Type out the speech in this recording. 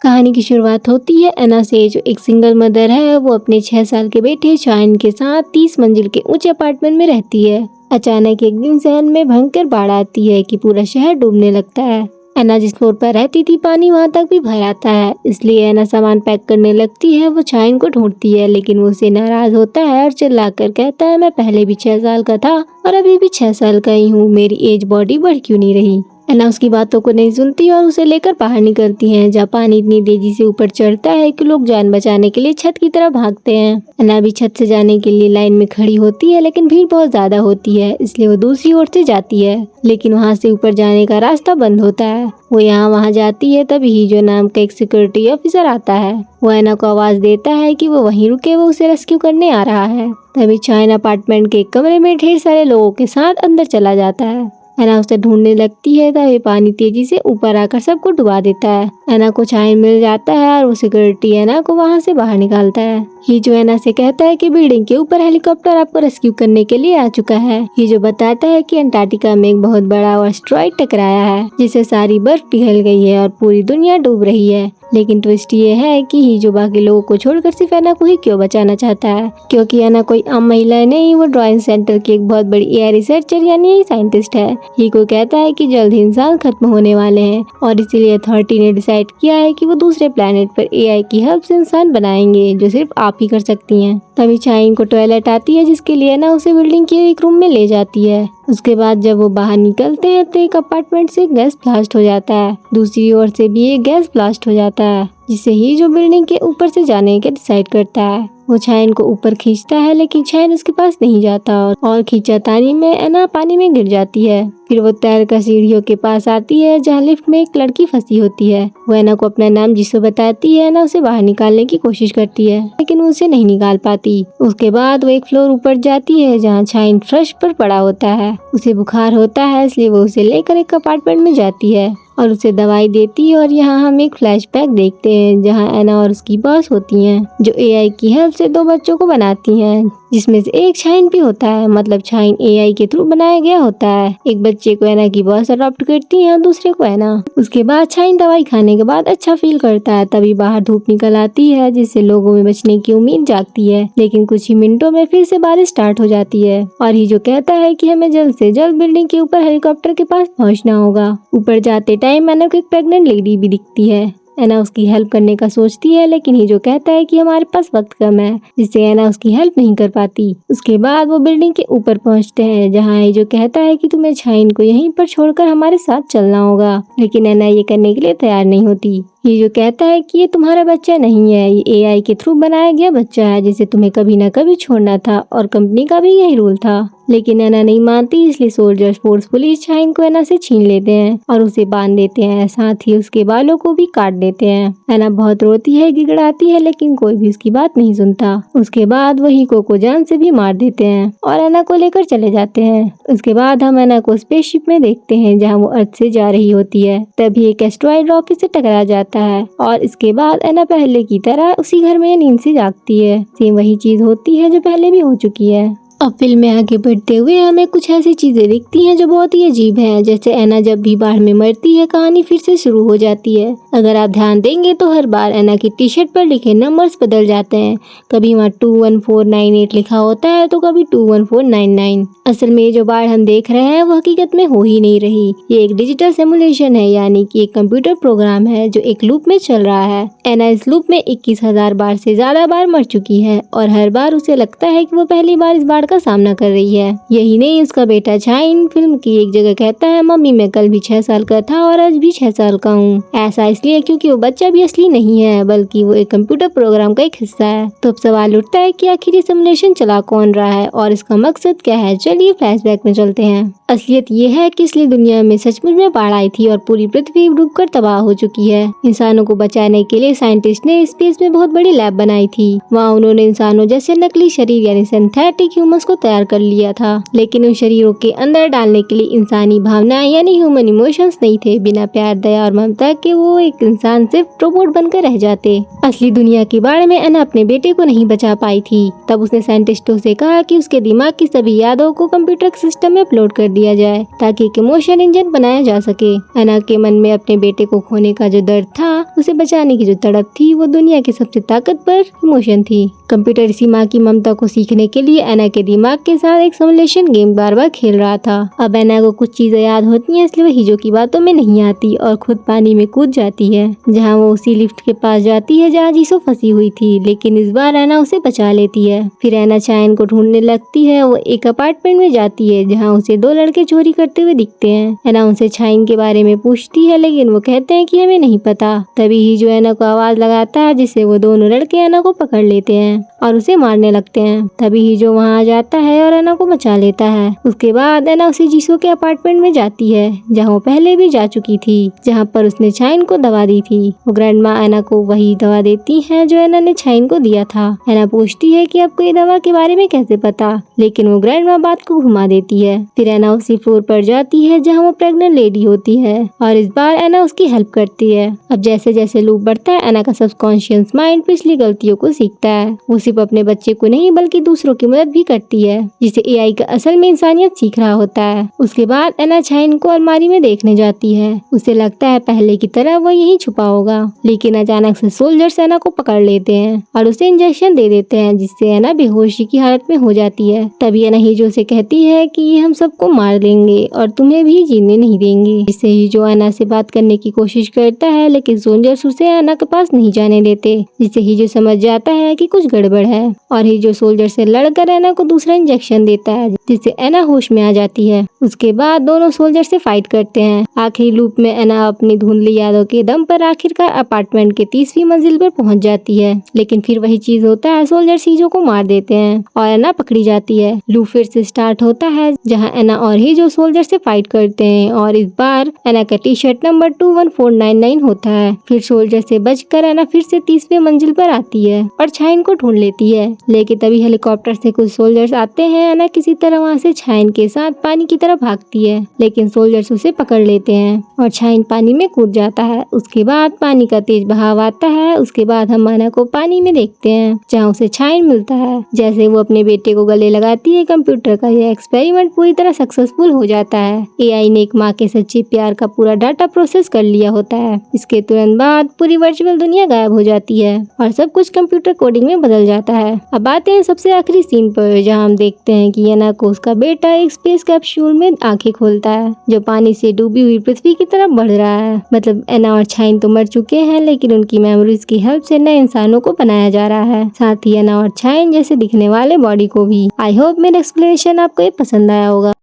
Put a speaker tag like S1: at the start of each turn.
S1: कहानी की शुरुआत होती है एना से, जो एक सिंगल मदर है। वो अपने 6 साल के बेटे शाइन के साथ 30 मंजिल के ऊंचे अपार्टमेंट में रहती है। अचानक एक दिन शहर में भयंकर बाढ़ आती है कि पूरा शहर डूबने लगता है। एना जिस फ्लोर पर रहती थी पानी वहां तक भी भर आता है, इसलिए एना सामान पैक करने लगती है। वो शाइन को ढूंढती है लेकिन वो उससे नाराज होता है और चिल्लाकर कहता है, मैं पहले भी 6 साल का था और अभी भी 6 साल का ही हूँ, मेरी एज बॉडी बढ़ क्यों नहीं रही। एना उसकी बातों को नहीं सुनती और उसे लेकर बाहर निकलती हैं, जहाँ पानी इतनी तेजी से ऊपर चढ़ता है कि लोग जान बचाने के लिए छत की तरफ भागते हैं। एना भी छत से जाने के लिए लाइन में खड़ी होती है, लेकिन भीड़ बहुत ज्यादा होती है, इसलिए वो दूसरी ओर से जाती है। लेकिन वहाँ से ऊपर जाने का रास्ता बंद होता है। वो यहाँ वहाँ जाती है, तभी हीजो नाम का एक सिक्योरिटी ऑफिसर आता है। वो एना को आवाज देता है कि वो वहीं रुके, वो उसे रेस्क्यू करने आ रहा है। तभी शाइन अपार्टमेंट के एक कमरे में ढेर सारे लोगों के साथ अंदर चला जाता है। एना उसे ढूंढने लगती है, तभी पानी तेजी से ऊपर आकर सबको डुबा देता है। एना को शाइन मिल जाता है और वो सिक्योरिटी एना को वहाँ से बाहर निकालता है। हीजो एना से कहता है कि बिल्डिंग के ऊपर हेलीकॉप्टर आपको रेस्क्यू करने के लिए आ चुका है। हीजो बताता है कि अंटार्कटिका में एक बहुत बड़ा एस्टेरॉयड टकराया है, जिससे सारी बर्फ पिघल गई है और पूरी दुनिया डूब रही है। लेकिन ट्विस्ट ये है कि हीजो बाकी लोगों को छोड़कर सिर्फ एना को ही क्यों बचाना चाहता है, क्योंकि एना कोई आम महिला नहीं, वो ड्राइंग सेंटर की एक बहुत बड़ी एआई रिसर्चर यानी साइंटिस्ट है। हीको कहता है कि जल्द ही इंसान खत्म होने वाले हैं और इसीलिए अथॉरिटी ने डिसाइड किया है कि वो दूसरे प्लेनेट पर एआई की हेल्प से इंसान बनाएंगे, जो सिर्फ आप ही कर सकती हैं। तभी शाइन को टॉयलेट आती है, जिसके लिए एना उसे बिल्डिंग के एक रूम में ले जाती है। उसके बाद जब वो बाहर निकलते हैं तो एक अपार्टमेंट से गैस ब्लास्ट हो जाता है। दूसरी ओर से भी एक गैस ब्लास्ट हो जाता है, जिससे ही जो बिल्डिंग के ऊपर से जाने के डिसाइड करता है। वो शाइन को ऊपर खींचता है, लेकिन शाइन उसके पास नहीं जाता और खींचातानी में एना पानी में गिर जाती है। फिर वो तैरकर सीढ़ियों के पास आती है, जहाँ लिफ्ट में एक लड़की फंसी होती है। वो एना को अपना नाम जिसो बताती है। एना उसे बाहर निकालने की कोशिश करती है, लेकिन वो उसे नहीं निकाल पाती। उसके बाद वो एक फ्लोर ऊपर जाती है, जहाँ शाइन फर्श पर पड़ा होता है। उसे बुखार होता है, इसलिए वो उसे लेकर एक अपार्टमेंट में जाती है और उसे दवाई देती है। और यहाँ हम एक फ्लैशबैक देखते हैं, जहाँ एना और उसकी बॉस होती हैं, जो एआई की हेल्प से 2 बच्चों को बनाती हैं, जिसमें से एक शाइन भी होता है। मतलब शाइन एआई के थ्रू बनाया गया होता है। एक बच्चे को एना की बॉस अडॉप्ट करती है और दूसरे को एना। उसके बाद शाइन दवाई खाने के बाद अच्छा फील करता है। तभी बाहर धूप निकल आती है, जिससे लोगों में बचने की उम्मीद जागती है। लेकिन कुछ ही मिनटों में फिर से बारिश स्टार्ट हो जाती है और हीजो कहता है कि हमें जल्द से जल्द बिल्डिंग के ऊपर हेलीकॉप्टर के पास पहुँचना होगा। ऊपर जाते टाइम एना को एक प्रेग्नेंट लेडी भी दिखती है। एना उसकी हेल्प करने का सोचती है, लेकिन हीजो कहता है कि हमारे पास वक्त कम है, जिससे एना उसकी हेल्प नहीं कर पाती। उसके बाद वो बिल्डिंग के ऊपर पहुंचते हैं, जहां हीजो कहता है कि तुम्हें शाइन को यहीं पर छोड़कर हमारे साथ चलना होगा। लेकिन एना ये करने के लिए तैयार नहीं होती। हीजो कहता है कि ये तुम्हारा बच्चा नहीं है, ये एआई के थ्रू बनाया गया बच्चा है, जिसे तुम्हें कभी न कभी छोड़ना था और कंपनी का भी यही रूल था। लेकिन एना नहीं मानती, इसलिए सोल्जर्स फोर्सफुली शाइन को एना से छीन लेते हैं और उसे बांध देते हैं, साथ ही उसके बालों को भी काट देते हैं। एना बहुत रोती है, गिड़गिड़ाती है, लेकिन कोई भी उसकी बात नहीं सुनता। उसके बाद वो हीको को जान से भी मार देते हैं और एना को लेकर चले जाते हैं। उसके बाद हम एना को स्पेसशिप में देखते हैं, जहाँ वो अर्थ से जा रही होती है। तभी एक एस्टेरॉयड रॉकेट से टकरा जाता है और इसके बाद एना पहले की तरह उसी घर में नींद से जागती है। सेम वही चीज होती है जो पहले भी हो चुकी है। अब फिल्म में आगे बढ़ते हुए हमें कुछ ऐसी चीजें दिखती हैं जो बहुत ही अजीब हैं। जैसे एना जब भी बाढ़ में मरती है, कहानी फिर से शुरू हो जाती है। अगर आप ध्यान देंगे तो हर बार एना की टी शर्ट पर लिखे नंबर्स बदल जाते हैं। कभी वहाँ 21498 लिखा होता है तो कभी 21499। असल में जो बाढ़ हम देख रहे हैं वो हकीकत में हो ही नहीं रही। ये एक डिजिटल सिमुलेशन है, यानी कि एक कंप्यूटर प्रोग्राम है जो एक लूप में चल रहा है। एना इस लूप में 21,000 बार से ज्यादा बार मर चुकी है और हर बार उसे लगता है कि वो पहली बार इस बाढ़ का सामना कर रही है। यही नहीं, उसका बेटा शाइन फिल्म की एक जगह कहता है, मम्मी मैं कल भी 6 साल का था और आज भी 6 साल का हूँ। ऐसा इसलिए क्योंकि वो बच्चा भी असली नहीं है, बल्कि वो एक कंप्यूटर प्रोग्राम का एक हिस्सा है। तो अब सवाल उठता है कि आखिर ये सिमुलेशन चला कौन रहा है और इसका मकसद क्या है। चलिए फ्लैशबैक में चलते हैं। असलियत ये है कि इसलिए दुनिया में सचमुच में बाढ़ आई थी और पूरी पृथ्वी डूबकर तबाह हो चुकी है। इंसानों को बचाने के लिए साइंटिस्ट ने स्पेस में बहुत बड़ी लैब बनाई थी। वहाँ उन्होंने इंसानों जैसे नकली शरीर यानी सिंथेटिक ह्यूमन एटम्स को तैयार कर लिया था, लेकिन उन शरीरों के अंदर डालने के लिए इंसानी भावनाएं यानी ह्यूमन इमोशंस नहीं थे। बिना प्यार, दया और ममता के वो एक इंसान सिर्फ रोबोट बनकर रह जाते। असली दुनिया के बारे में एना अपने बेटे को नहीं बचा पाई थी। तब उसने साइंटिस्टों से कहा कि उसके दिमाग की सभी यादों को कंप्यूटर सिस्टम में अपलोड कर दिया जाए ताकि एक इमोशन इंजन बनाया जा सके। एना के मन में अपने बेटे को खोने का जो दर्द था, उसे बचाने की जो तड़प थी, वो दुनिया की सबसे ताकतवर इमोशन थी। कंप्यूटर इसी माँ की ममता को सीखने के लिए एना के दिमाग के साथ एक सिमुलेशन गेम बार बार खेल रहा था। अब एना को कुछ चीजें याद होती हैं, इसलिए वो हीजो की बातों में नहीं आती और खुद पानी में कूद जाती है, जहाँ वो उसी लिफ्ट के पास जाती है जहाँ जीसो फंसी हुई थी। लेकिन इस बार एना उसे बचा लेती है। फिर एना चायन को ढूंढने लगती है। वो एक अपार्टमेंट में जाती है जहाँ उसे दो लड़के चोरी करते हुए दिखते हैं। एना उनसे चायन के बारे में पूछती है, लेकिन वो कहते हैं कि हमें नहीं पता। तभी हीजो एना को आवाज लगाता है, जिससे वो दोनों लड़के एना को पकड़ लेते हैं और उसे मारने लगते हैं। तभी हीजो वहाँ आ जाता है और एना को बचा लेता है। उसके बाद एना उसी जीसो के अपार्टमेंट में जाती है जहाँ वो पहले भी जा चुकी थी, जहाँ पर उसने चायन को दवा दी थी। वो ग्रैंड माँ एना को वही दवा देती है जो एना ने चायन को दिया था। एना पूछती है कि आपको ये दवा के बारे में कैसे पता, लेकिन वो ग्रैंड माँ बात को घुमा देती है। फिर एना उसी फ्लोर पर जाती है जहाँ वो प्रेग्नेंट लेडी होती है और इस बार एना उसकी हेल्प करती है। अब जैसे जैसे लूप बढ़ता है, एना का सबकॉन्शियस माइंड पिछली गलतियों को सीखता है। वो सिर्फ अपने बच्चे को नहीं बल्कि दूसरों की मदद भी करती है, जिसे एआई का असल में इंसानियत सीख रहा होता है। उसके बाद एना चायन को अलमारी में देखने जाती है। उसे लगता है पहले की तरह वो यहीं छुपा होगा, लेकिन अचानक से सोल्जर्स एना को पकड़ लेते हैं और उसे इंजेक्शन दे देते हैं, जिससे एना बेहोशी की हालत में हो जाती है। तभी एना हीजो से कहती है कि ये हम सबको मार देंगे और तुम्हें भी जीने नहीं देंगे। जिससे हीजो एना से बात करने की कोशिश करता है, लेकिन सोल्जर्स उसे एना के पास नहीं जाने देते, जिससे हीजो समझ जाता है कि कुछ गड़बड़ है और हीजो सोल्जर से लड़कर एना को दूसरा इंजेक्शन देता है, जिससे एना होश में आ जाती है। उसके बाद दोनों सोल्जर से फाइट करते हैं। आखिरी लूप में एना अपनी धुंधली यादों के दम पर आखिरकार अपार्टमेंट के 30वीं मंजिल पर पहुंच जाती है, लेकिन फिर वही चीज होता है, सोल्जर हीजो को मार देते हैं और एना पकड़ी जाती है। लूप फिर से स्टार्ट होता है जहाँ एना और हीजो सोल्जर से फाइट करते हैं और इस बार एना का टी शर्ट नंबर 21499 होता है। फिर सोल्जर से बचकर एना फिर से 30वीं मंजिल पर आती है और चायन को ढूंढ लेती है, लेकिन तभी हेलीकॉप्टर से कुछ सोल्जर्स आते हैं। एना किसी तरह वहाँ से चायन के साथ पानी की तरफ भागती है, लेकिन सोल्जर्स उसे पकड़ लेते हैं और चायन पानी में कूद जाता है। उसके बाद पानी का तेज बहाव आता है। उसके बाद हम एना को पानी में देखते हैं जहाँ उसे चायन मिलता है। जैसे वो अपने बेटे को गले लगाती है, कंप्यूटर का यह एक्सपेरिमेंट पूरी तरह सक्सेसफुल हो जाता है। एआई ने एक माँ के सच्चे प्यार का पूरा डाटा प्रोसेस कर लिया होता है। इसके तुरंत बाद पूरी वर्चुअल दुनिया गायब हो जाती है और सब कुछ कंप्यूटर कोडिंग में बदल जाता है। अब आते हैं सबसे आखिरी सीन पर, जहाँ हम देखते हैं कि एना को उसका बेटा एक स्पेस कैप्सूल में आंखें खोलता है, जो पानी से डूबी हुई पृथ्वी की तरफ बढ़ रहा है। मतलब एना और चायन तो मर चुके हैं, लेकिन उनकी मेमोरीज की हेल्प से नए इंसानों को बनाया जा रहा है, साथ ही एना और चायन जैसे दिखने वाले बॉडी को भी। आई होप मेरा एक्सप्लेनेशन आपको ये पसंद आया होगा।